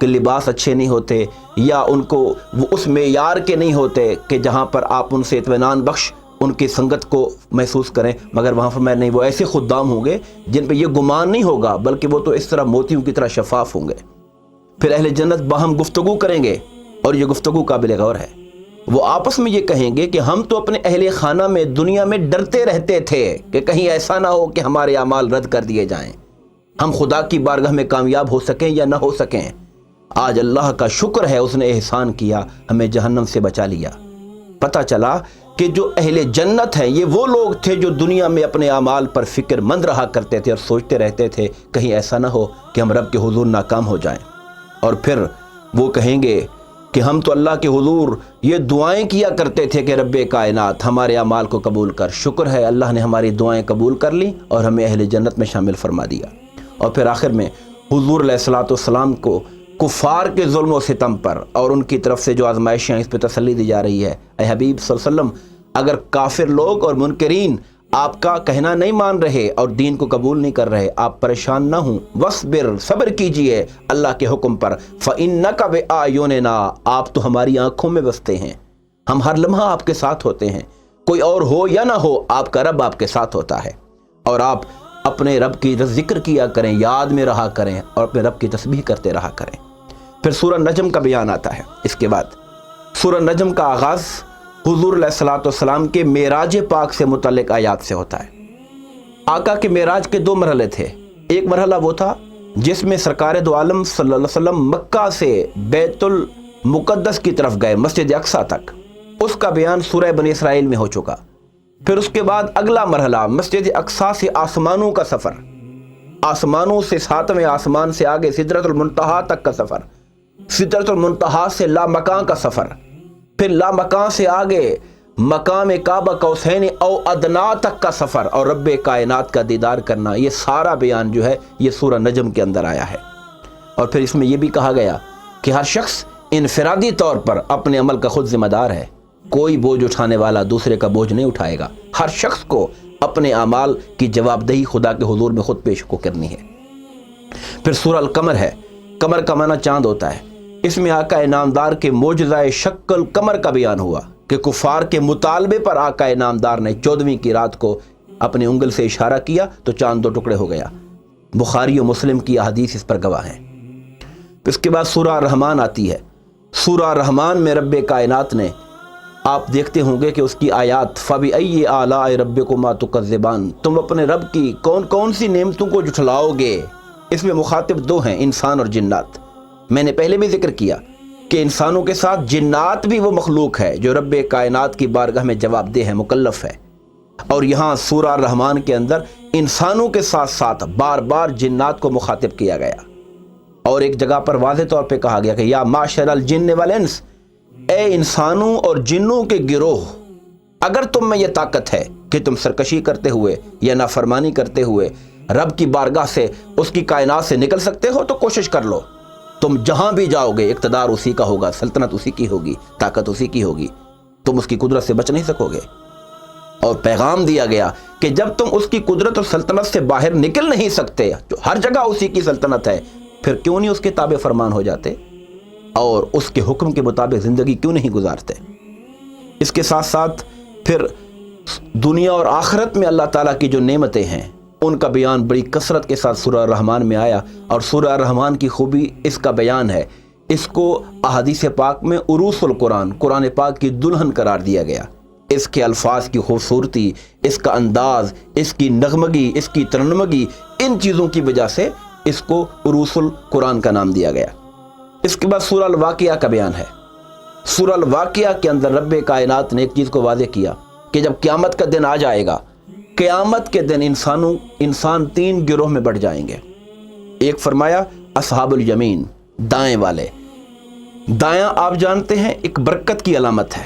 کہ لباس اچھے نہیں ہوتے یا ان کو وہ اس معیار کے نہیں ہوتے کہ جہاں پر آپ ان سے اطمینان بخش ان کی سنگت کو محسوس کریں، مگر وہاں فرمایا نہیں، وہ ایسے خدام ہوں گے جن پہ یہ گمان نہیں ہوگا بلکہ وہ تو اس طرح موتیوں کی طرح شفاف ہوں گے۔ پھر اہل جنت باہم گفتگو کریں گے، اور یہ گفتگو قابل غور ہے۔ وہ آپس میں یہ کہیں گے کہ ہم تو اپنے اہل خانہ میں دنیا میں ڈرتے رہتے تھے کہ کہیں ایسا نہ ہو کہ ہمارے اعمال رد کر دیے جائیں، ہم خدا کی بارگاہ میں کامیاب ہو سکیں یا نہ ہو سکیں۔ آج اللہ کا شکر ہے اس نے احسان کیا، ہمیں جہنم سے بچا لیا۔ پتہ چلا کہ جو اہل جنت ہیں یہ وہ لوگ تھے جو دنیا میں اپنے اعمال پر فکر مند رہا کرتے تھے اور سوچتے رہتے تھے کہیں ایسا نہ ہو کہ ہم رب کے حضور ناکام ہو جائیں۔ اور پھر وہ کہیں گے کہ ہم تو اللہ کے حضور یہ دعائیں کیا کرتے تھے کہ رب کائنات ہمارے اعمال کو قبول کر۔ شکر ہے اللہ نے ہماری دعائیں قبول کر لی اور ہمیں اہل جنت میں شامل فرما دیا۔ اور پھر آخر میں حضور علیہ الصلوۃ والسلام کو کفار کے ظلم و ستم پر اور ان کی طرف سے جو آزمائشیں اس پہ تسلی دی جا رہی ہے، اے حبیب صلی اللہ علیہ وسلم، اگر کافر لوگ اور منکرین آپ کا کہنا نہیں مان رہے اور دین کو قبول نہیں کر رہے، آپ پریشان نہ ہوں، وصبر، صبر کیجئے اللہ کے حکم پر، فَإِنَّكَ بِأَعْيُنِنَا، آپ تو ہماری آنکھوں میں بستے ہیں، ہم ہر لمحہ آپ کے ساتھ ہوتے ہیں، کوئی اور ہو یا نہ ہو آپ کا رب آپ کے ساتھ ہوتا ہے۔ اور آپ اپنے رب کی ذکر کیا کریں، یاد میں رہا کریں اور اپنے رب کی تسبیح کرتے رہا کریں۔ پھر سورہ نجم کا بیان آتا ہے۔ اس کے بعد سورہ نجم کا آغاز حضور علیہ الصلوۃ والسلام کے معراج پاک سے متعلق آیات سے ہوتا ہے۔ آقا کے معراج کے دو مرحلے تھے۔ ایک مرحلہ وہ تھا جس میں سرکار دو عالم صلی اللہ علیہ وسلم مکہ سے بیت المقدس کی طرف گئے، مسجد اقصیٰ تک، اس کا بیان سورہ بنی اسرائیل میں ہو چکا۔ پھر اس کے بعد اگلا مرحلہ مسجد اقصیٰ سے آسمانوں کا سفر، آسمانوں سے 7ویں آسمان سے آگے سدرۃ المنتہا تک کا سفر، سدرۃ المنتہا سے لامکان کا سفر، پھر لامکان سے آگے مقام کعبہ قوسین او ادنا تک کا سفر اور رب کائنات کا دیدار کرنا۔ یہ سارا بیان جو ہے یہ سورہ نجم کے اندر آیا ہے۔ اور پھر اس میں یہ بھی کہا گیا کہ ہر شخص انفرادی طور پر اپنے عمل کا خود ذمہ دار ہے، کوئی بوجھ اٹھانے والا دوسرے کا بوجھ نہیں اٹھائے گا، ہر شخص کو اپنے اعمال کی جواب دہی خدا کے حضور میں خود پیش کو کرنی ہے۔ پھر سورہ القمر ہے، قمر کا معنی چاند ہوتا ہے۔ اس میں آقا نامدار کے معجزہ شق القمر کا بیان ہوا کہ کفار کے مطالبے پر آقا نامدار نے 14ویں کی رات کو اپنی انگل سے اشارہ کیا تو چاند 2 ٹکڑے ہو گیا۔ بخاری و مسلم کی احادیث اس پر گواہ ہیں۔ اس کے بعد سورہ الرحمن آتی ہے۔ سورہ الرحمن میں رب کائنات نے، آپ دیکھتے ہوں گے کہ اس کی آیات فَبِأَيِّ آلَاءِ رَبِّكُمَا تُكَذِّبَانِ، تم اپنے رب کی کون کون سی نعمتوں کو جھٹلاؤ گے۔ اس میں مخاطب 2 ہیں، انسان اور جنات۔ میں نے پہلے بھی ذکر کیا کہ انسانوں کے ساتھ جنات بھی وہ مخلوق ہے جو رب کائنات کی بارگاہ میں جواب دہ ہے، مکلف ہے۔ اور یہاں سورہ الرحمن کے اندر انسانوں کے ساتھ ساتھ بار بار جنات کو مخاطب کیا گیا، اور ایک جگہ پر واضح طور پہ کہا گیا کہ یا معشر الجن والانس، اے انسانوں اور جنوں کے گروہ، اگر تم میں یہ طاقت ہے کہ تم سرکشی کرتے ہوئے یا نافرمانی کرتے ہوئے رب کی بارگاہ سے، اس کی کائنات سے نکل سکتے ہو تو کوشش کر لو۔ تم جہاں بھی جاؤ گے اقتدار اسی کا ہوگا، سلطنت اسی کی ہوگی، طاقت اسی کی ہوگی، تم اس کی قدرت سے بچ نہیں سکو گے۔ اور پیغام دیا گیا کہ جب تم اس کی قدرت اور سلطنت سے باہر نکل نہیں سکتے، جو ہر جگہ اسی کی سلطنت ہے، پھر کیوں نہیں اس کے تابع فرمان ہو جاتے اور اس کے حکم کے مطابق زندگی کیوں نہیں گزارتے۔ اس کے ساتھ ساتھ پھر دنیا اور آخرت میں اللہ تعالیٰ کی جو نعمتیں ہیں ان کا بیان بڑی کثرت کے ساتھ سورہ الرحمن میں آیا، اور سورہ الرحمن کی خوبی اس کا بیان ہے، اس کو احادیث پاک میں عروس القرآن، قرآن پاک کی دلہن قرار دیا گیا۔ اس کے الفاظ کی خوبصورتی، اس کا انداز، اس کی نغمگی، اس کی ترنمگی، ان چیزوں کی وجہ سے اس کو عروس القرآن کا نام دیا گیا۔ اس کے بعد سورہ الواقعہ کا بیان ہے۔ سورہ الواقعہ کے اندر رب کائنات نے ایک چیز کو واضح کیا کہ جب قیامت کا دن آ جائے گا، قیامت کے دن انسان 3 گروہ میں بٹ جائیں گے۔ ایک فرمایا اصحاب الیمین، دائیں والے۔ دایاں آپ جانتے ہیں ایک برکت کی علامت ہے۔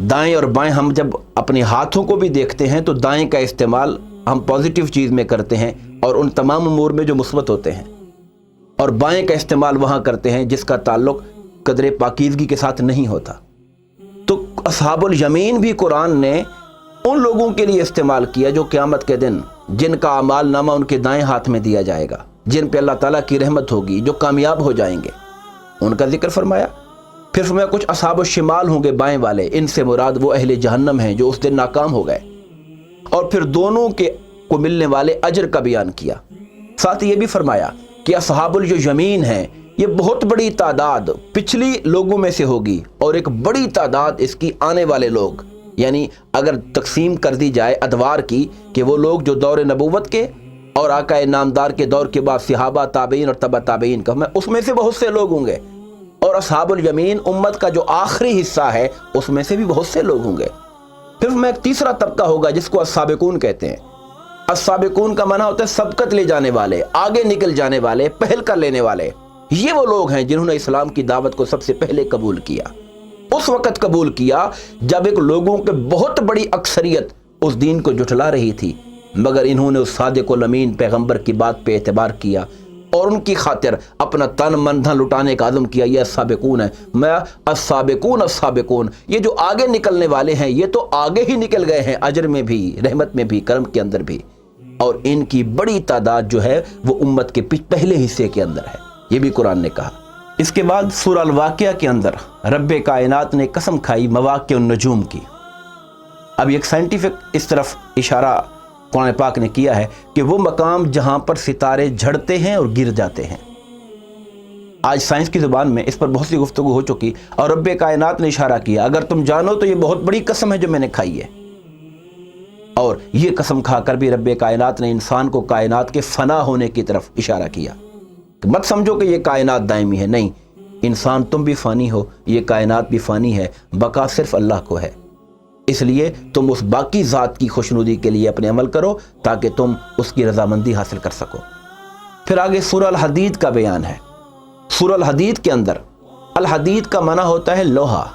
دائیں اور بائیں ہم جب اپنے ہاتھوں کو بھی دیکھتے ہیں تو دائیں کا استعمال ہم پازیٹیو چیز میں کرتے ہیں اور ان تمام امور میں جو مثبت ہوتے ہیں، اور بائیں کا استعمال وہاں کرتے ہیں جس کا تعلق قدر پاکیزگی کے ساتھ نہیں ہوتا۔ تو اصحاب الیمین بھی قرآن نے ان لوگوں کے لیے استعمال کیا جو قیامت کے دن جن کا اعمال نامہ ان کے دائیں ہاتھ میں دیا جائے گا، جن پہ اللہ تعالیٰ کی رحمت ہوگی، جو کامیاب ہو جائیں گے۔ ان کا ذکر فرمایا۔ پھر فرمایا کچھ اصحاب الشمال ہوں گے، بائیں والے، ان سے مراد وہ اہل جہنم ہیں جو اس دن ناکام ہو گئے، اور پھر دونوں کے کو ملنے والے اجر کا بیان کیا۔ ساتھ یہ بھی فرمایا کہ اصحاب الیمین ہیں، یہ بہت بڑی تعداد پچھلی لوگوں میں سے ہوگی، اور ایک بڑی تعداد اس کی آنے والے لوگ، یعنی اگر تقسیم کر دی جائے ادوار کی کہ وہ لوگ جو دور نبوت کے اور آقا نامدار کے دور کے بعد صحابہ، تابعین اور تبع تابعین کا، اس میں سے بہت سے لوگ ہوں گے، اور اصحاب الیمین امت کا جو آخری حصہ ہے اس میں سے بھی بہت سے لوگ ہوں گے۔ پھر میں ایک تیسرا طبقہ ہوگا جس کو السابقون کہتے ہیں۔ السابقون کا معنی ہوتا ہے سبقت لے جانے والے، آگے نکل جانے والے، پہل کر لینے والے۔ یہ وہ لوگ ہیں جنہوں نے اسلام کی دعوت کو سب سے پہلے قبول کیا، اس وقت قبول کیا جب ایک لوگوں کے بہت بڑی اکثریت اس دین کو جھٹلا رہی تھی، مگر انہوں نے اس صادق الامین پیغمبر کی بات پہ اعتبار کیا اور ان کی خاطر اپنا تن من دھن لٹانے کا عزم کیا۔ یہ السابقون ہے، میں السابقون السابقون، یہ جو آگے نکلنے والے ہیں یہ تو آگے ہی نکل گئے ہیں، اجر میں بھی، رحمت میں بھی، کرم کے اندر بھی، اور ان کی بڑی تعداد جو ہے وہ امت کے پہلے حصے کے اندر ہے، یہ بھی قرآن نے کہا۔ اس کے بعد سورہ الواقعہ کے اندر رب کائنات نے قسم کھائی مواقع النجوم کی۔ اب ایک سائنٹیفک اس طرف اشارہ قرآن پاک نے کیا ہے کہ وہ مقام جہاں پر ستارے جھڑتے ہیں اور گر جاتے ہیں۔ آج سائنس کی زبان میں اس پر بہت سی گفتگو ہو چکی، اور رب کائنات نے اشارہ کیا اگر تم جانو تو یہ بہت بڑی قسم ہے جو میں نے کھائی ہے۔ اور یہ قسم کھا کر بھی رب کائنات نے انسان کو کائنات کے فنا ہونے کی طرف اشارہ کیا۔ مت سمجھو کہ یہ کائنات دائمی ہے، نہیں، انسان تم بھی فانی ہو، یہ کائنات بھی فانی ہے، بقا صرف اللہ کو ہے۔ اس لیے تم اس باقی ذات کی خوشنودی کے لیے اپنے عمل کرو تاکہ تم اس کی رضامندی حاصل کر سکو۔ پھر آگے سورہ الحدید کا بیان ہے۔ سورہ الحدید کے اندر الحدید کا معنی ہوتا ہے لوہا۔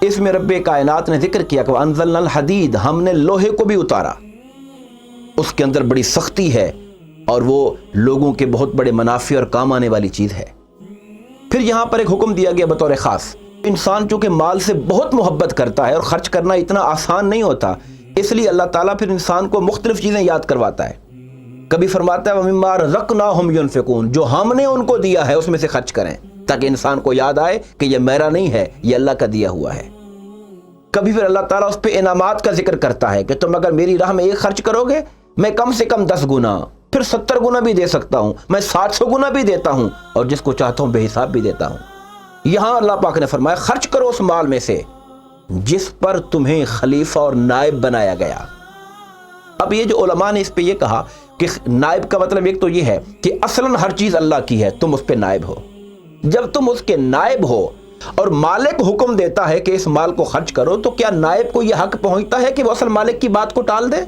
اس میں رب کائنات نے ذکر کیا کہ وَأَنزَلْنَا الْحَدِيدَ، ہم نے لوہے کو بھی اتارا، اس کے اندر بڑی سختی ہے اور وہ لوگوں کے بہت بڑے منافع اور کام آنے والی چیز ہے۔ پھر یہاں پر ایک حکم دیا گیا بطور خاص، انسان چونکہ مال سے بہت محبت کرتا ہے اور خرچ کرنا اتنا آسان نہیں ہوتا، اس لیے اللہ تعالیٰ پھر انسان کو مختلف چیزیں یاد کرواتا ہے۔ کبھی فرماتا ہے وَمِمَّا رَزَقْنَاهُمْ يُنْفِقُونَ، جو ہم نے ان کو دیا ہے اس میں سے خرچ کریں، تاکہ انسان کو یاد آئے کہ یہ میرا نہیں ہے، یہ اللہ کا دیا ہوا ہے۔ کبھی پھر اللہ تعالیٰ اس پہ انعامات کا ذکر کرتا ہے کہ تم اگر میری راہ میں ایک خرچ کرو گے میں کم سے کم 10 گنا، پھر 70 گنا بھی دے سکتا ہوں، میں 700 گنا بھی دیتا ہوں، اور جس کو چاہتا ہوں بے حساب بھی دیتا ہوں۔ یہاں اللہ پاک نے فرمایا خرچ کرو اس مال میں سے جس پر تمہیں خلیفہ اور نائب بنایا گیا۔ اب یہ جو علماء نے اس پہ یہ کہا کہ نائب کا مطلب ایک تو یہ ہے کہ اصلاً ہر چیز اللہ کی ہے، تم اس پہ نائب ہو۔ جب تم اس کے نائب ہو اور مالک حکم دیتا ہے کہ اس مال کو خرچ کرو، تو کیا نائب کو یہ حق پہنچتا ہے کہ وہ اصل مالک کی بات کو ٹال دے؟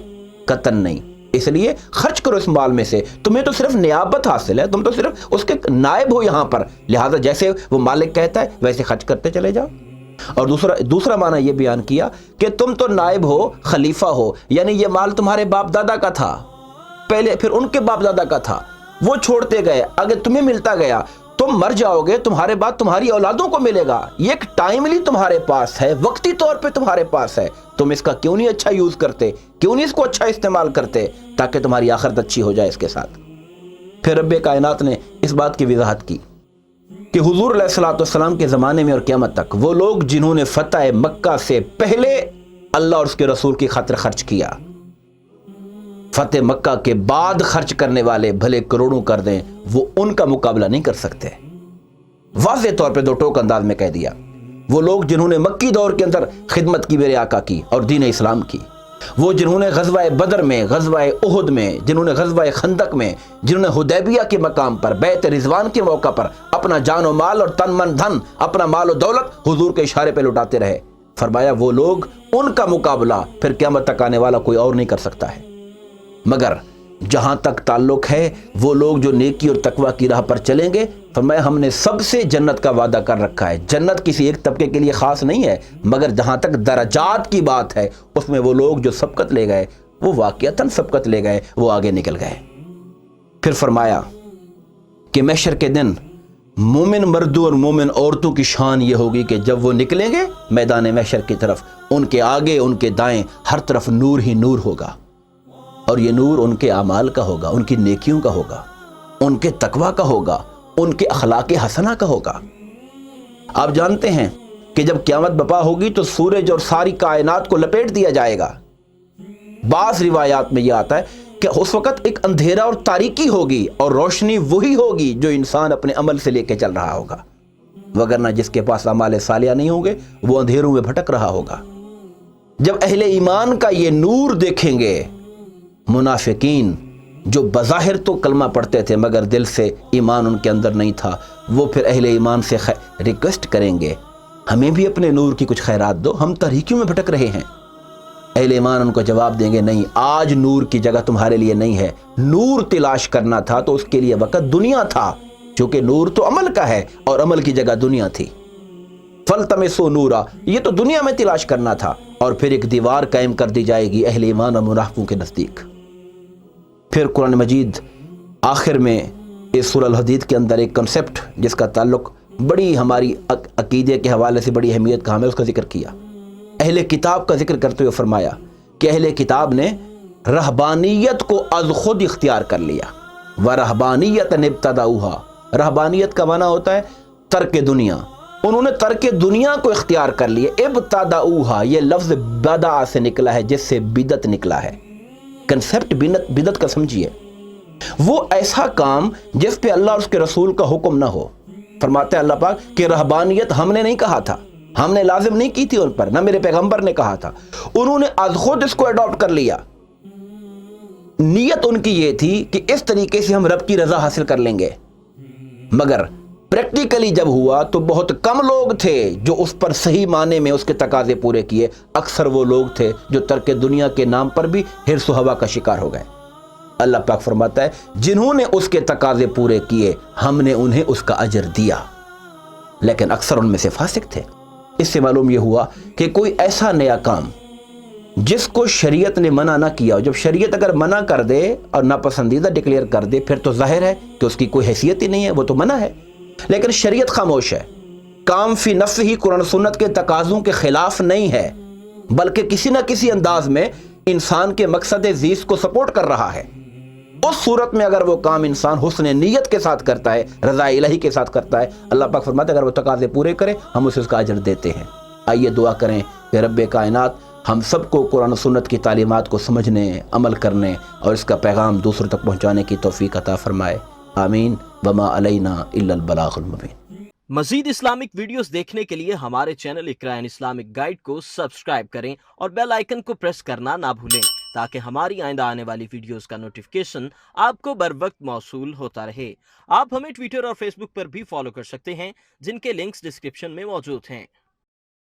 قطعاً نہیں۔ اس لیے خرچ کرو اس مال میں سے، تمہیں تو صرف نیابت حاصل ہے، تم تو صرف اس کے نائب ہو یہاں پر، لہذا جیسے وہ مالک کہتا ہے ویسے خرچ کرتے چلے جاؤ۔ اور دوسرا معنی یہ بیان کیا کہ تم تو نائب ہو، خلیفہ ہو، یعنی یہ مال تمہارے باپ دادا کا تھا پہلے، پھر ان کے باپ دادا کا تھا، وہ چھوڑتے گئے، اگر تمہیں ملتا گیا، تم مر جاؤ گے، تمہارے بعد تمہاری اولادوں کو ملے گا، یہ ایک ٹائملی تمہارے پاس ہے، وقتی طور پہ تمہارے پاس ہے، تم اس کا کیوں نہیں اچھا یوز کرتے، کیوں نہیں اس کو اچھا استعمال کرتے تاکہ تمہاری آخرت اچھی ہو جائے اس کے ساتھ۔ پھر رب کائنات نے اس بات کی وضاحت کی کہ حضور علیہ الصلوۃ والسلام کے زمانے میں اور قیامت تک وہ لوگ جنہوں نے فتح مکہ سے پہلے اللہ اور اس کے رسول کی خاطر خرچ کیا، فتح مکہ کے بعد خرچ کرنے والے بھلے کروڑوں کر دیں، وہ ان کا مقابلہ نہیں کر سکتے۔ واضح طور پہ دو ٹوک انداز میں کہہ دیا، وہ لوگ جنہوں نے مکی دور کے اندر خدمت کی میرے آقا کی اور دین اسلام کی، وہ جنہوں نے غزوہ بدر میں، غزوہ احد میں، جنہوں نے غزوہ خندق میں، جنہوں نے حدیبیہ کے مقام پر، بیعت رضوان کے موقع پر اپنا جان و مال اور تن من دھن، اپنا مال و دولت حضور کے اشارے پہ لٹاتے رہے، فرمایا وہ لوگ، ان کا مقابلہ پھر قیامت تک آنے والا کوئی اور نہیں کر سکتا ہے۔ مگر جہاں تک تعلق ہے وہ لوگ جو نیکی اور تقوی کی راہ پر چلیں گے، فرمایا ہم نے سب سے جنت کا وعدہ کر رکھا ہے۔ جنت کسی ایک طبقے کے لیے خاص نہیں ہے، مگر جہاں تک درجات کی بات ہے اس میں وہ لوگ جو سبقت لے گئے وہ واقعتاً سبقت لے گئے، وہ آگے نکل گئے۔ پھر فرمایا کہ محشر کے دن مومن مردوں اور مومن عورتوں کی شان یہ ہوگی کہ جب وہ نکلیں گے میدان محشر کی طرف، ان کے آگے ان کے دائیں ہر طرف نور ہی نور ہوگا، اور یہ نور ان کے اعمال کا ہوگا، ان کی نیکیوں کا ہوگا، ان کے تقوی کا ہوگا، ان کے اخلاق حسنہ کا ہوگا۔ آپ جانتے ہیں کہ جب قیامت بپا ہوگی تو سورج اور ساری کائنات کو لپیٹ دیا جائے گا۔ بعض روایات میں یہ آتا ہے کہ اس وقت ایک اندھیرا اور تاریکی ہوگی اور روشنی وہی ہوگی جو انسان اپنے عمل سے لے کے چل رہا ہوگا، وگرنہ جس کے پاس اعمال صالحہ نہیں ہوں گے وہ اندھیروں میں بھٹک رہا ہوگا۔ جب اہل ایمان کا یہ نور دیکھیں گے، منافقین جو بظاہر تو کلمہ پڑھتے تھے مگر دل سے ایمان ان کے اندر نہیں تھا، وہ پھر اہل ایمان سے ریکویسٹ کریں گے ہمیں بھی اپنے نور کی کچھ خیرات دو، ہم تاریکیوں میں بھٹک رہے ہیں۔ اہل ایمان ان کو جواب دیں گے نہیں، آج نور کی جگہ تمہارے لیے نہیں ہے، نور تلاش کرنا تھا تو اس کے لیے وقت دنیا تھا، چونکہ نور تو عمل کا ہے اور عمل کی جگہ دنیا تھی۔ فَالْتَمِسُوا نورا، یہ تو دنیا میں تلاش کرنا تھا، اور پھر ایک دیوار قائم کر دی جائے گی اہل ایمان اور منافقوں کے نزدیک۔ پھر قرآن مجید آخر میں اس سورہ الحدید کے اندر ایک کنسپٹ جس کا تعلق بڑی ہماری عقیدے کے حوالے سے بڑی اہمیت کا ہمیں اس کا ذکر کیا۔ اہل کتاب کا ذکر کرتے ہوئے فرمایا کہ اہل کتاب نے رہبانیت کو از خود اختیار کر لیا۔ وَرَهْبَانِيَّةً ابْتَدَعُوهَا، رہبانیت کا معنی ہوتا ہے ترک دنیا، انہوں نے ترک دنیا کو اختیار کر لیا۔ ابتدعوها، یہ لفظ بدع سے نکلا ہے جس سے بدعت نکلا ہے۔ کنسپٹ بدعت کا سمجھیے، وہ ایسا کام جس پہ اللہ اور اس کے رسول کا حکم نہ ہو۔ فرماتے ہیں اللہ پاک کہ رہبانیت ہم نے نہیں کہا تھا، ہم نے لازم نہیں کی تھی ان پر، نہ میرے پیغمبر نے کہا تھا، انہوں نے از خود اس کو اڈاپٹ کر لیا۔ نیت ان کی یہ تھی کہ اس طریقے سے ہم رب کی رضا حاصل کر لیں گے، مگر پریکٹیکلی جب ہوا تو بہت کم لوگ تھے جو اس پر صحیح معنی میں اس کے تقاضے پورے کیے، اکثر وہ لوگ تھے جو ترک دنیا کے نام پر بھی حرص و ہوا کا شکار ہو گئے۔ اللہ پاک فرماتا ہے جنہوں نے اس کے تقاضے پورے کیے ہم نے انہیں اس کا اجر دیا، لیکن اکثر ان میں سے فاسق تھے۔ اس سے معلوم یہ ہوا کہ کوئی ایسا نیا کام جس کو شریعت نے منع نہ کیا، جب شریعت اگر منع کر دے اور ناپسندیدہ ڈکلیئر کر دے پھر تو ظاہر ہے کہ اس کی کوئی حیثیت ہی نہیں ہے، وہ تو منع ہے، لیکن شریعت خاموش ہے۔ کام فی نفس ہی قرآن سنت کے تقاضوں کے خلاف نہیں ہے، بلکہ کسی نہ کسی انداز میں انسان کے مقصد زیست کو سپورٹ کر رہا ہے۔ اس صورت میں اگر وہ کام انسان حسن نیت کے ساتھ کرتا ہے، رضا الہی کے ساتھ کرتا ہے، اللہ پاک فرماتے ہیں اگر وہ تقاضے پورے کرے ہم اسے اس کا اجر دیتے ہیں۔ آئیے دعا کریں کہ رب کائنات ہم سب کو قرآن و سنت کی تعلیمات کو سمجھنے، عمل کرنے اور اس کا پیغام دوسروں تک پہنچانے کی توفیق عطا فرمائے، آمین۔ وما علینا الا البلاغ المبین۔ مزید اسلامک ویڈیوز دیکھنے کے لیے ہمارے چینل اقرا اسلامک گائیڈ کو سبسکرائب کریں اور بیل آئیکن کو پریس کرنا نہ بھولیں تاکہ ہماری آئندہ آنے والی ویڈیوز کا نوٹیفیکیشن آپ کو بر وقت موصول ہوتا رہے۔ آپ ہمیں ٹویٹر اور فیس بک پر بھی فالو کر سکتے ہیں جن کے لنکس ڈسکرپشن میں موجود ہیں۔